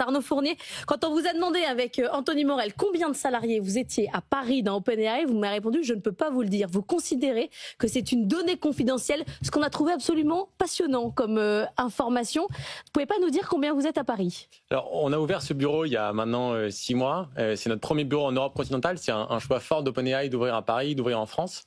Arnaud Fournier, quand on vous a demandé avec Anthony Morel combien de salariés vous étiez à Paris dans OpenAI, vous m'avez répondu « je ne peux pas vous le dire ». Vous considérez que c'est une donnée confidentielle, ce qu'on a trouvé absolument passionnant comme information. Vous pouvez pas nous dire combien vous êtes à Paris? Alors, on a ouvert ce bureau il y a maintenant 6 mois. C'est notre premier bureau en Europe continentale. C'est un choix fort d'OpenAI d'ouvrir à Paris, d'ouvrir en France.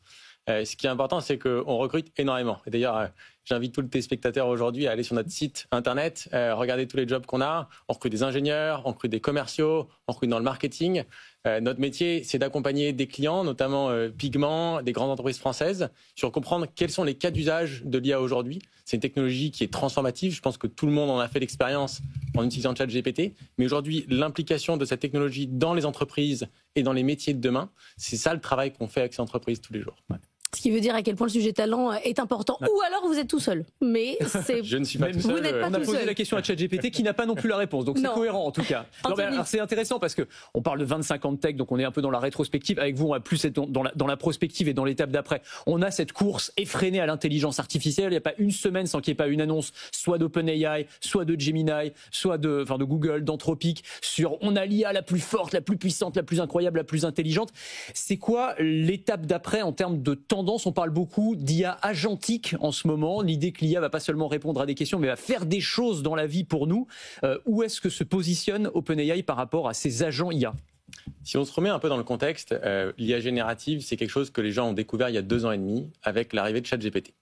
Ce qui est important, c'est qu'on recrute énormément. Et d'ailleurs, j'invite tous les téléspectateurs aujourd'hui à aller sur notre site internet, regarder tous les jobs qu'on a. On recrute des ingénieurs, on recrute des commerciaux, on recrute dans le marketing. Notre métier, c'est d'accompagner des clients, notamment Pigment, des grandes entreprises françaises, sur comprendre quels sont les cas d'usage de l'IA aujourd'hui. C'est une technologie qui est transformative. Je pense que tout le monde en a fait l'expérience en utilisant ChatGPT. Mais aujourd'hui, l'implication de cette technologie dans les entreprises et dans les métiers de demain, c'est ça le travail qu'on fait avec ces entreprises tous les jours. Ouais. Ce qui veut dire à quel point le sujet talent est important. Ouais. Ou alors vous êtes tout seul. Mais c'est... Je ne suis pas tout seul. On a posé la question à ChatGPT qui n'a pas non plus la réponse. Donc c'est cohérent en tout cas. Alors c'est intéressant parce qu'on parle de 25 ans de tech, donc on est un peu dans la rétrospective. Avec vous, on va plus être dans la prospective et dans l'étape d'après. On a cette course effrénée à l'intelligence artificielle. Il n'y a pas une semaine sans qu'il n'y ait pas une annonce, soit d'OpenAI, soit de Gemini, soit de Google, d'Anthropic, sur on a l'IA la plus forte, la plus puissante, la plus incroyable, la plus intelligente. C'est quoi l'étape d'après en termes de tendance? On parle beaucoup d'IA agentique en ce moment. L'idée que l'IA va pas seulement répondre à des questions, mais va faire des choses dans la vie pour nous. Où est-ce que se positionne OpenAI par rapport à ces agents IA? Si on se remet un peu dans le contexte, l'IA générative, c'est quelque chose que les gens ont découvert il y a 2 ans et demi avec l'arrivée de ChatGPT.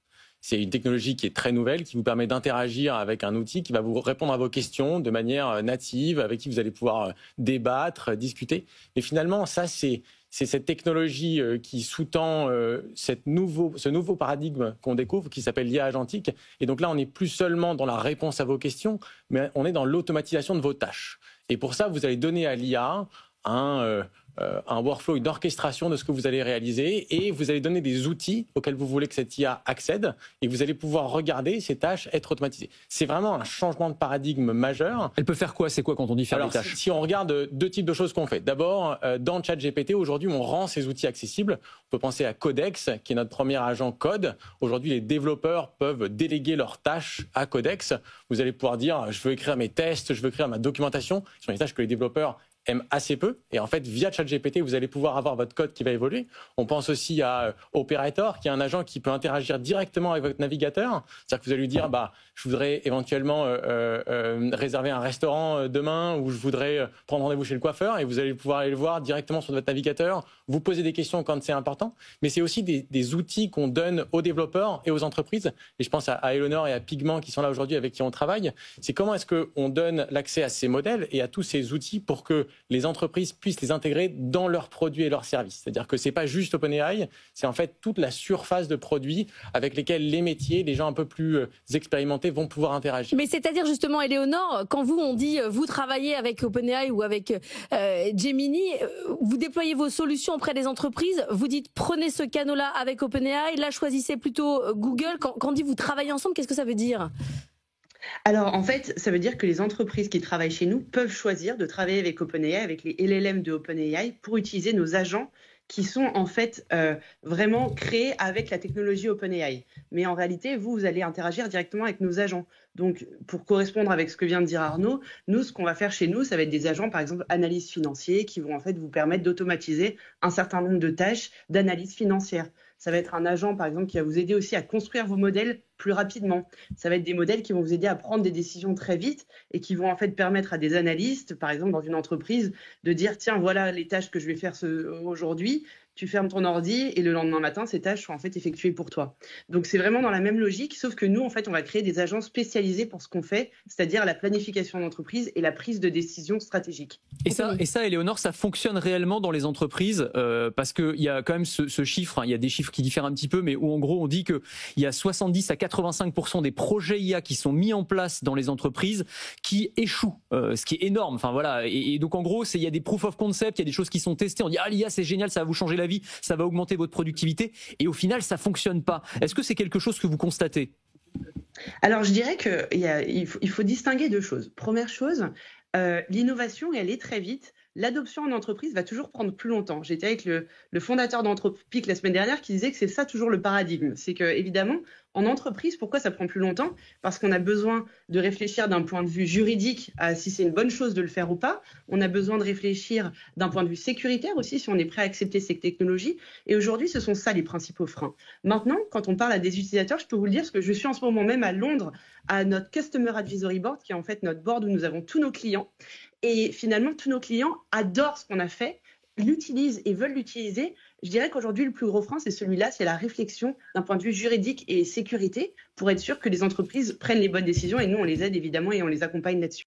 C'est une technologie qui est très nouvelle, qui vous permet d'interagir avec un outil qui va vous répondre à vos questions de manière native, avec qui vous allez pouvoir débattre, discuter. Et finalement, ça, c'est cette technologie qui sous-tend ce nouveau paradigme qu'on découvre, qui s'appelle l'IA agentique. Et donc là, on n'est plus seulement dans la réponse à vos questions, mais on est dans l'automatisation de vos tâches. Et pour ça, vous allez donner à l'IA un workflow, une orchestration de ce que vous allez réaliser, et vous allez donner des outils auxquels vous voulez que cette IA accède, et vous allez pouvoir regarder ces tâches être automatisées. C'est vraiment un changement de paradigme majeur. Elle peut faire quoi? C'est quoi quand on dit faire des tâches? Si on regarde 2 types de choses qu'on fait. D'abord, dans ChatGPT, aujourd'hui, on rend ces outils accessibles. On peut penser à Codex, qui est notre premier agent code. Aujourd'hui, les développeurs peuvent déléguer leurs tâches à Codex. Vous allez pouvoir dire, je veux écrire mes tests, je veux écrire ma documentation. Ce sont des tâches que les développeurs aiment assez peu. Et en fait, via ChatGPT, vous allez pouvoir avoir votre code qui va évoluer. On pense aussi à Operator, qui est un agent qui peut interagir directement avec votre navigateur. C'est-à-dire que vous allez lui dire, je voudrais éventuellement réserver un restaurant demain, ou je voudrais prendre rendez-vous chez le coiffeur, et vous allez pouvoir aller le voir directement sur votre navigateur, vous poser des questions quand c'est important. Mais c'est aussi des outils qu'on donne aux développeurs et aux entreprises. Et je pense à Eleanor et à Pigment qui sont là aujourd'hui, avec qui on travaille. C'est comment est-ce qu'on donne l'accès à ces modèles et à tous ces outils pour que les entreprises puissent les intégrer dans leurs produits et leurs services. C'est-à-dire que c'est pas juste OpenAI, c'est en fait toute la surface de produits avec lesquels les métiers, les gens un peu plus expérimentés vont pouvoir interagir. Mais c'est-à-dire justement, Eleonore, quand on dit vous travaillez avec OpenAI ou avec Gemini, vous déployez vos solutions auprès des entreprises, vous dites prenez ce canal-là avec OpenAI, là choisissez plutôt Google. Quand on dit vous travaillez ensemble, qu'est-ce que ça veut dire ? Alors, en fait, ça veut dire que les entreprises qui travaillent chez nous peuvent choisir de travailler avec OpenAI, avec les LLM de OpenAI, pour utiliser nos agents qui sont en fait vraiment créés avec la technologie OpenAI. Mais en réalité, vous allez interagir directement avec nos agents. Donc, pour correspondre avec ce que vient de dire Arnaud, nous, ce qu'on va faire chez nous, ça va être des agents, par exemple, analystes financiers, qui vont en fait vous permettre d'automatiser un certain nombre de tâches d'analyse financière. Ça va être un agent, par exemple, qui va vous aider aussi à construire vos modèles plus rapidement. Ça va être des modèles qui vont vous aider à prendre des décisions très vite et qui vont en fait permettre à des analystes, par exemple, dans une entreprise, de dire, tiens, voilà les tâches que je vais faire aujourd'hui. Tu fermes ton ordi et le lendemain matin, ces tâches sont en fait effectuées pour toi. Donc, c'est vraiment dans la même logique, sauf que nous, en fait, on va créer des agents spécialisés pour ce qu'on fait, c'est-à-dire la planification d'entreprise et la prise de décision stratégique. Et ça, Eleonore, ça fonctionne réellement dans les entreprises parce qu'il y a quand même ce chiffre, il y a des chiffres qui diffèrent un petit peu, mais où en gros, on dit qu'il y a 70 à 85% des projets IA qui sont mis en place dans les entreprises qui échouent, ce qui est énorme. Enfin, voilà. Et donc, en gros, il y a des proof of concept, il y a des choses qui sont testées. On dit, l'IA, c'est génial, ça va vous changer la vie, ça va augmenter votre productivité, et au final ça fonctionne pas. Est-ce que c'est quelque chose que vous constatez? Alors je dirais qu'il faut distinguer 2 choses. Première chose, l'innovation, elle est très vite. L'adoption en entreprise va toujours prendre plus longtemps. J'étais avec le fondateur d'Anthropic la semaine dernière qui disait que c'est ça toujours le paradigme. C'est que évidemment, En entreprise, pourquoi ça prend plus longtemps? Parce qu'on a besoin de réfléchir d'un point de vue juridique à si c'est une bonne chose de le faire ou pas. On a besoin de réfléchir d'un point de vue sécuritaire aussi, si on est prêt à accepter ces technologies. Et aujourd'hui, ce sont ça les principaux freins. Maintenant, quand on parle à des utilisateurs, je peux vous le dire, parce que je suis en ce moment même à Londres, à notre Customer Advisory Board, qui est en fait notre board où nous avons tous nos clients. Et finalement, tous nos clients adorent ce qu'on a fait, l'utilisent et veulent l'utiliser. Je dirais qu'aujourd'hui, le plus gros frein, c'est celui-là, c'est la réflexion d'un point de vue juridique et sécurité pour être sûr que les entreprises prennent les bonnes décisions et nous, on les aide évidemment et on les accompagne là-dessus.